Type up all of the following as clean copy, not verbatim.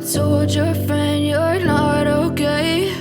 told your friend you're not okay?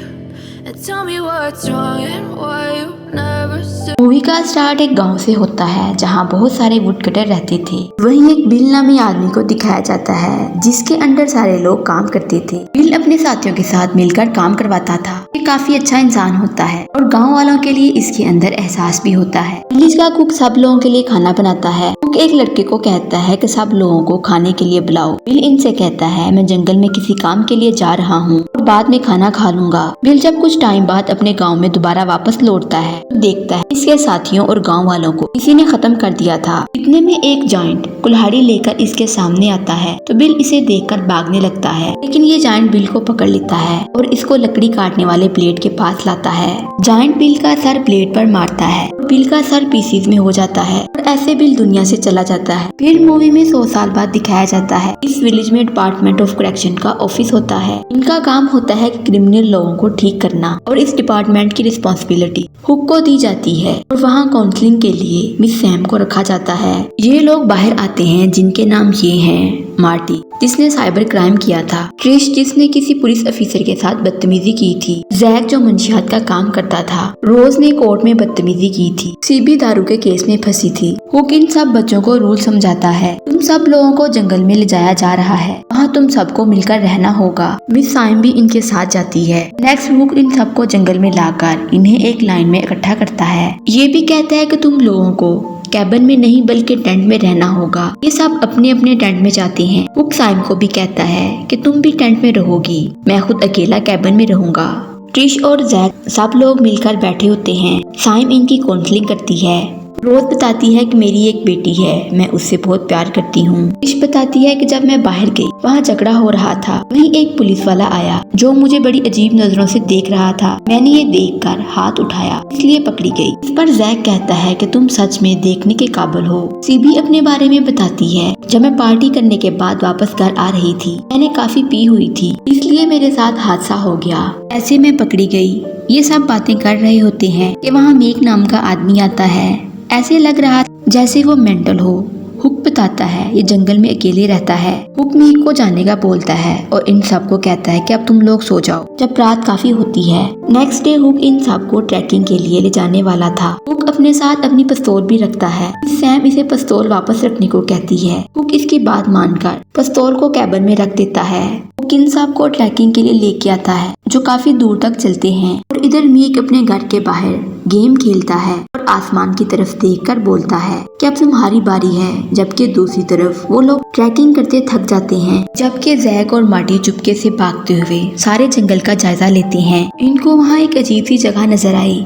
And tell me what's wrong and why you never said. Movie का start एक गांव से होता है जहां बहुत सारे वुडकटर रहते थे। वहीं एक बिल नामी आदमी को दिखाया जाता है जिसके अंडर सारे लोग काम करते थे। बिल अपने साथियों के साथ मिलकर काम करवाता था। ये काफी अच्छा इंसान होता है और गांव वालों के लिए इसके अंदर एहसास भी होता है। विलेज का कुक सब लोगों के लिए खाना बनाता है। कुक एक लड़के को कहता है कि सब लोगों को खाने के लिए बुलाओ। बिल इनसे कहता है मैं जंगल में किसी काम के लिए जा रहा हूँ और बाद में खाना खा लूंगा। बिल जब कुछ टाइम बाद अपने गाँव में दोबारा वापस लौटता है तो देखता है इसके साथियों और गांव वालों को किसी ने खत्म कर दिया था। इतने में एक जायंट कुल्हाड़ी लेकर इसके सामने आता है तो बिल इसे देखकर भागने लगता है, लेकिन ये जायंट बिल को पकड़ लेता है और इसको लकड़ी काटने वाले ब्लेड के पास लाता है। जायंट बिल का सर ब्लेड पर मारता है और बिल का सर पीसीज में हो जाता है और ऐसे बिल दुनिया से चला जाता है। फिर मूवी में 100 साल बाद दिखाया जाता है इस विलेज में डिपार्टमेंट ऑफ करेक्शन का ऑफिस होता है। इनका काम होता है क्रिमिनल लोगों को ठीक करना और इस डिपार्टमेंट की रिस्पॉन्सिबिलिटी हुक को दी जाती है और वहाँ काउंसलिंग के लिए मिस सैम को रखा जाता है। ये लोग बाहर आते हैं जिनके नाम ये हैं मार्टी जिसने साइबर क्राइम किया था, ट्रिश जिसने किसी पुलिस अफसर के साथ बदतमीजी की थी, जैक जो मंशियात का काम करता था, रोज ने कोर्ट में बदतमीजी की थी, सीबी दारू के केस में फंसी थी। हुक इन सब बच्चों को रूल समझाता है। तुम सब लोगों को जंगल में ले जाया जा रहा है, वहाँ तुम सबको मिलकर रहना होगा। मिस साइम भी इनके साथ जाती है। नेक्स्ट हुक इन सबको जंगल में लाकर इन्हें एक लाइन में इकट्ठा करता है। ये भी कहता है कि तुम लोगों को कैबिन में नहीं बल्कि टेंट में रहना होगा। ये सब अपने अपने टेंट में जाते हैं। हुक साइम को भी कहता है कि तुम भी टेंट में रहोगी, मैं खुद अकेला कैबिन में रहूंगा। ट्रिश और जैक सब लोग मिलकर बैठे होते हैं। साइम इनकी काउंसलिंग करती है। रोज बताती है कि मेरी एक बेटी है, मैं उससे बहुत प्यार करती हूँ। ट्रिश बताती है कि जब मैं बाहर गई वहाँ झगड़ा हो रहा था, वहीं एक पुलिस वाला आया जो मुझे बड़ी अजीब नजरों से देख रहा था। मैंने ये देखकर हाथ उठाया इसलिए पकड़ी गई। इस पर जैक कहता है कि तुम सच में देखने के काबिल हो। सीबी अपने बारे में बताती है, जब मैं पार्टी करने के बाद वापस घर आ रही थी मैंने काफी पी हुई थी इसलिए मेरे साथ हादसा हो गया, ऐसे में पकड़ी गई। ये सब बातें कर रहे होते हैं कि वहाँ मेक नाम का आदमी आता है। ऐसे लग रहा जैसे वो मेंटल हो। हुक बताता है ये जंगल में अकेले रहता है। हुक मीक को जाने का बोलता है और इन सबको कहता है कि अब तुम लोग सो जाओ जब रात काफी होती है। नेक्स्ट डे हुक इन सबको ट्रैकिंग के लिए ले जाने वाला था। हुक अपने साथ अपनी पिस्तौल भी रखता है। सैम इसे पिस्तौल वापस रखने को कहती है। हुक इसकी बात मानकर पिस्तौल को कैबिन में रख देता है। हुक इन सबको ट्रैकिंग के लिए लेके आता है जो काफी दूर तक चलते हैं और इधर मीक अपने घर के बाहर गेम खेलता है और आसमान की तरफ देखकर बोलता है कि अब तुम्हारी बारी है, जबकि दूसरी तरफ वो लोग ट्रैकिंग करते थक जाते हैं। जबकि जैक और मार्टी चुपके से भागते हुए सारे जंगल का जायजा लेते हैं। इनको वहाँ एक अजीब सी जगह नजर आई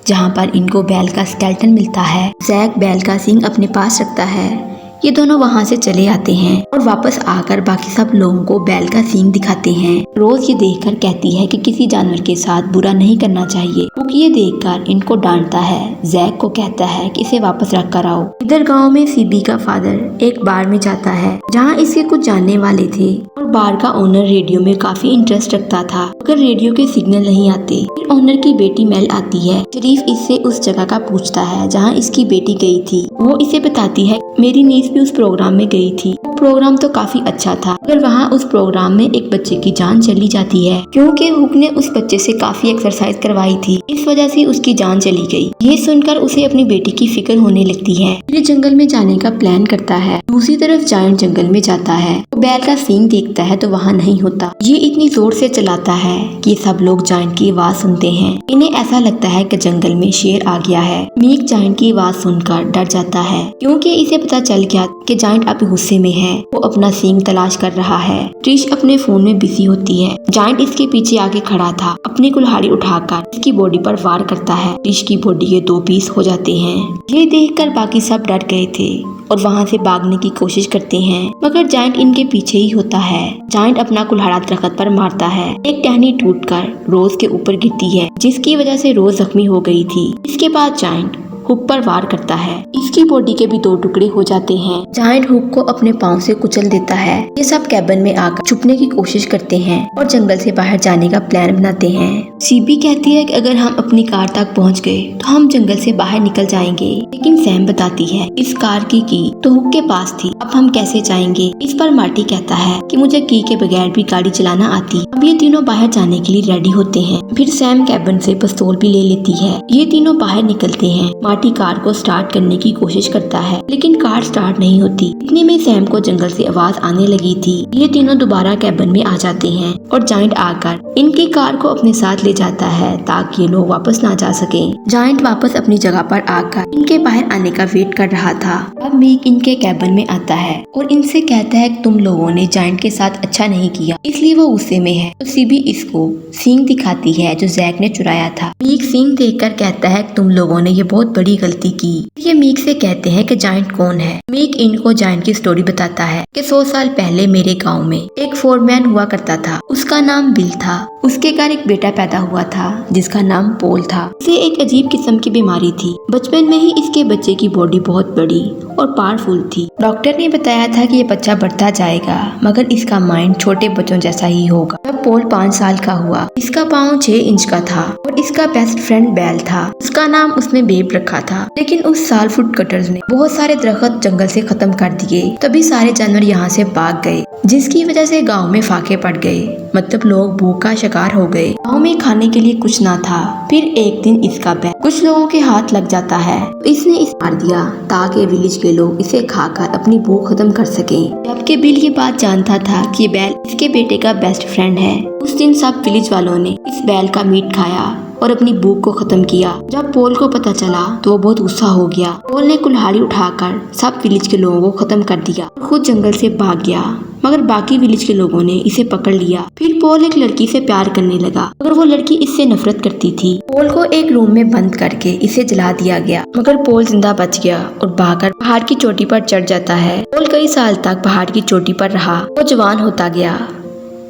जहाँ पर इनको बैल का स्केलेटन मिलता है। जैक बैल का सींग अपने पास रखता है। ये दोनों वहाँ से चले आते हैं और वापस आकर बाकी सब लोगों को बैल का सींग दिखाते हैं। रोज ये देखकर कहती है कि किसी जानवर के साथ बुरा नहीं करना चाहिए। हुक ये देखकर इनको डांटता है। जैक को कहता है कि इसे वापस रख कर आओ। इधर गांव में सीबी का फादर एक बार में जाता है जहाँ इसके कुछ जानने वाले थे और बार का ओनर रेडियो में काफी इंटरेस्ट रखता था। अगर रेडियो के सिग्नल नहीं आते फिर ओनर की बेटी मेल आती है। शरीफ इससे उस जगह का पूछता है जहाँ इसकी बेटी गई थी। वो इसे बताती है मेरी नीस भी उस प्रोग्राम में गई थी। प्रोग्राम तो काफी अच्छा था मगर वहाँ उस प्रोग्राम में एक बच्चे की जान चली जाती है क्योंकि हुक ने उस बच्चे से काफी एक्सरसाइज करवाई थी, इस वजह से उसकी जान चली गई। ये सुनकर उसे अपनी बेटी की फिक्र होने लगती है। ये जंगल में जाने का प्लान करता है। दूसरी तरफ जायंट जंगल में जाता है। वो बैल का सींग देखता है तो वहाँ नहीं होता। ये इतनी जोर से चलाता है कि सब लोग जायंट की आवाज सुनते हैं। इन्हें ऐसा लगता है कि जंगल में शेर आ गया है। मीक जायंट की आवाज सुनकर डर जाता है क्योंकि इसे पता चल गया कि जायंट अब गुस्से में है। वो अपना सींग तलाश कर रहा है। ट्रिश अपने फोन में बिजी होती है। जायंट इसके पीछे आके खड़ा था। अपनी कुल्हाड़ी उठाकर इसकी बॉडी पर वार करता है। ट्रिश की बॉडी के 2 पीस हो जाते हैं। ये देखकर बाकी सब डर गए थे और वहाँ से भागने की कोशिश करते हैं मगर जायंट इनके पीछे ही होता है। जायंट अपना कुल्हाड़ा दरख्त पर मारता है। एक टहनी टूटकर रोज के ऊपर गिरती है जिसकी वजह से रोज जख्मी हो गई थी। इसके बाद जायंट हुक पर वार करता है। इसकी बॉडी के भी 2 टुकड़े हो जाते हैं। जायंट हुक को अपने पांव से कुचल देता है। ये सब कैबिन में आकर छुपने की कोशिश करते हैं और जंगल से बाहर जाने का प्लान बनाते हैं। सीबी कहती है कि अगर हम अपनी कार तक पहुंच गए तो हम जंगल से बाहर निकल जाएंगे, लेकिन सैम बताती है इस कार की तो हुक के पास थी, अब हम कैसे जाएंगे। इस पर मार्टी कहता है कि मुझे की के बगैर भी गाड़ी चलाना आती। अब ये तीनों बाहर जाने के लिए रेडी होते हैं। फिर सैम कैबिन से पिस्तौल भी ले लेती है। ये तीनों बाहर निकलते हैं। मार्टी कार को स्टार्ट करने की कोशिश करता है, लेकिन कार स्टार्ट नहीं होती। इतने में सैम को जंगल से आवाज आने लगी थी। ये तीनों दोबारा कैबिन में आ जाते हैं और जायंट आकर इनकी कार को अपने साथ ले जाता है ताकि ये लोग वापस ना जा सके। जायंट वापस अपनी जगह पर आकर इनके बाहर आने का वेट कर रहा था। अब मीक इनके कैबिन में आता है और इनसे कहता है कि तुम लोगों ने जायंट के साथ अच्छा नहीं किया, इसलिए वो गुस्से में है। तो सीबी इसको सींग दिखाती है जो जैक ने चुराया था। मीक सींग देखकर कहता है कि तुम लोगों ने ये बहुत बड़ी गलती की। ये मीक से कहते हैं कि जायंट कौन है। मीक इनको जायंट की स्टोरी बताता है कि 100 साल पहले मेरे गांव में एक फोरमैन हुआ करता था। उसका नाम बिल था। उसके घर एक बेटा पैदा हुआ था जिसका नाम पोल था। इसे एक अजीब किस्म की बीमारी थी। बचपन में ही इसके बच्चे की बॉडी बहुत बड़ी और पावरफुल थी। डॉक्टर ने बताया था कि ये बच्चा बढ़ता जाएगा, मगर इसका माइंड छोटे बच्चों जैसा ही होगा। जब पोल 5 साल का हुआ, इसका पाँव 6 इंच का था और इसका बेस्ट फ्रेंड बैल था। उसका नाम उसने बेब रखा था। लेकिन उस साल फुट कटर्स ने बहुत सारे दरख्त जंगल से खत्म कर दिए। तभी सारे जानवर यहाँ से भाग गए, जिसकी वजह से गांव में फाके पड़ गए। मतलब लोग भूख का शिकार हो गए। गांव में खाने के लिए कुछ ना था। फिर एक दिन इसका बैल कुछ लोगों के हाथ लग जाता है। इसने इसे मार दिया ताकि विलेज के लोग इसे खाकर अपनी भूख खत्म कर सकें। जबकि बिल ये बात जानता था कि ये बैल इसके बेटे का बेस्ट फ्रेंड है। उस दिन सब विलेज वालों ने इस बैल का मीट खाया और अपनी भूख को खत्म किया। जब पोल को पता चला तो वो बहुत गुस्सा हो गया। पोल ने कुल्हाड़ी उठाकर सब विलेज के लोगों को खत्म कर दिया और खुद जंगल से भाग गया, मगर बाकी विलेज के लोगों ने इसे पकड़ लिया। फिर पोल एक लड़की से प्यार करने लगा, मगर वो लड़की इससे नफरत करती थी। पोल को एक रूम में बंद करके इसे जला दिया गया, मगर पोल जिंदा बच गया और भागकर पहाड़ की चोटी पर चढ़ जाता है। पोल कई साल तक पहाड़ की चोटी पर रहा। वो जवान होता गया।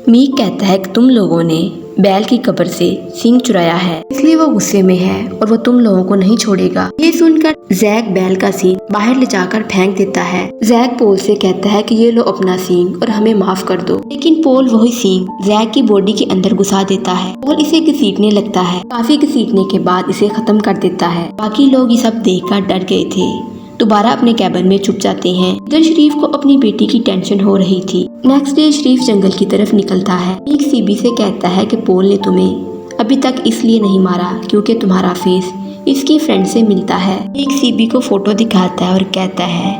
मीक कहता है कि तुम लोगों ने बैल की कब्र से सींग चुराया है, इसलिए वो गुस्से में है और वो तुम लोगों को नहीं छोड़ेगा। ये सुनकर जैक बैल का सींग बाहर ले जाकर फेंक देता है। जैक पोल से कहता है कि ये लो अपना सींग और हमें माफ कर दो, लेकिन पोल वही सींग जैक की बॉडी के अंदर घुसा देता है। पोल इसे घसीटने लगता है। काफी घसीटने के बाद इसे खत्म कर देता है। बाकी लोग ये सब देखकर डर गए थे, दोबारा अपने कैबिन में छुप जाते हैं। इधर शरीफ को अपनी बेटी की टेंशन हो रही थी। नेक्स्ट डे शरीफ जंगल की तरफ निकलता है। मीक सीबी से कहता है कि पोल ने तुम्हें अभी तक इसलिए नहीं मारा क्योंकि तुम्हारा फेस इसकी फ्रेंड से मिलता है। मीक सीबी को फोटो दिखाता है और कहता है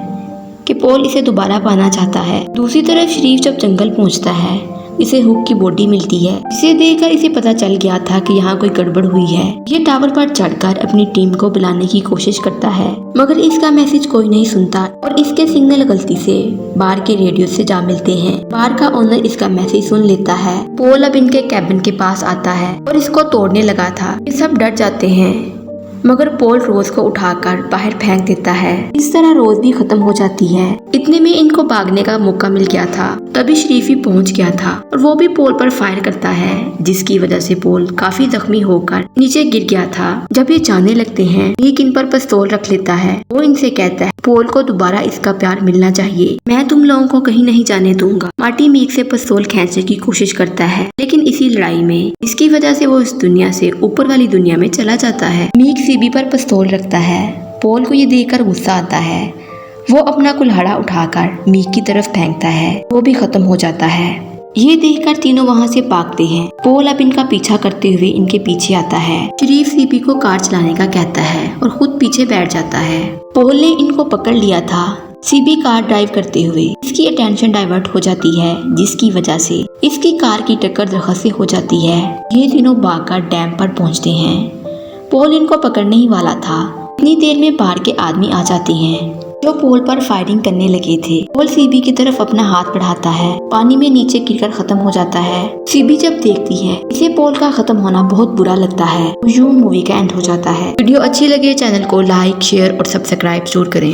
कि पोल इसे दोबारा पाना चाहता है। दूसरी तरफ शरीफ जब जंगल पहुँचता है, इसे हुक की बॉडी मिलती है। इसे देखकर इसे पता चल गया था कि यहाँ कोई गड़बड़ हुई है। ये टावर पर चढ़कर अपनी टीम को बुलाने की कोशिश करता है, मगर इसका मैसेज कोई नहीं सुनता और इसके सिग्नल गलती से बार के रेडियो से जा मिलते हैं। बार का ओनर इसका मैसेज सुन लेता है। पोल अब इनके कैबिन के पास आता है और इसको तोड़ने लगा था। ये सब डर जाते हैं, मगर पोल रोज को उठाकर बाहर फेंक देता है। इस तरह रोज भी खत्म हो जाती है। इतने में इनको भागने का मौका मिल गया था। तभी शरीफ ही पहुंच गया था और वो भी पोल पर फायर करता है, जिसकी वजह से पोल काफी जख्मी होकर नीचे गिर गया था। जब ये जाने लगते हैं, मीक इन पर पिस्तौल रख लेता है। वो इनसे कहता है पोल को दोबारा इसका प्यार मिलना चाहिए, मैं तुम लोगों को कहीं नहीं जाने दूंगा। मार्टी मीक से पिस्तौल खींचने की कोशिश करता है, लेकिन इसी लड़ाई में इसकी वजह से वो इस दुनिया से ऊपर वाली दुनिया में चला जाता है। मीक सीबी पर पिस्तौल रखता है। पोल को ये देखकर गुस्सा आता है। वो अपना कुल्हाड़ा उठाकर मीक की तरफ फेंकता है। वो भी खत्म हो जाता है। ये देखकर तीनों वहाँ से भागते हैं। पोल अब इनका पीछा करते हुए इनके पीछे आता है। शरीफ सीबी को कार चलाने का कहता है और खुद पीछे बैठ जाता है। पोल ने इनको पकड़ लिया था। सीबी कार ड्राइव करते हुए इसकी अटेंशन डाइवर्ट हो जाती है, जिसकी वजह से इसकी कार की टक्कर दरख्त से हो जाती है। ये तीनों भागकर डैम पर पहुँचते हैं। पोल इनको पकड़ने ही वाला था। इतनी देर में बाहर के आदमी आ जाते हैं जो पोल पर फायरिंग करने लगे थे। पोल सीबी की तरफ अपना हाथ बढ़ाता है। पानी में नीचे गिरकर खत्म हो जाता है। सीबी जब देखती है इसे पोल का खत्म होना बहुत बुरा लगता है। यूं मूवी का एंड हो जाता है। वीडियो अच्छी लगे चैनल को लाइक, शेयर और सब्सक्राइब जरूर करें।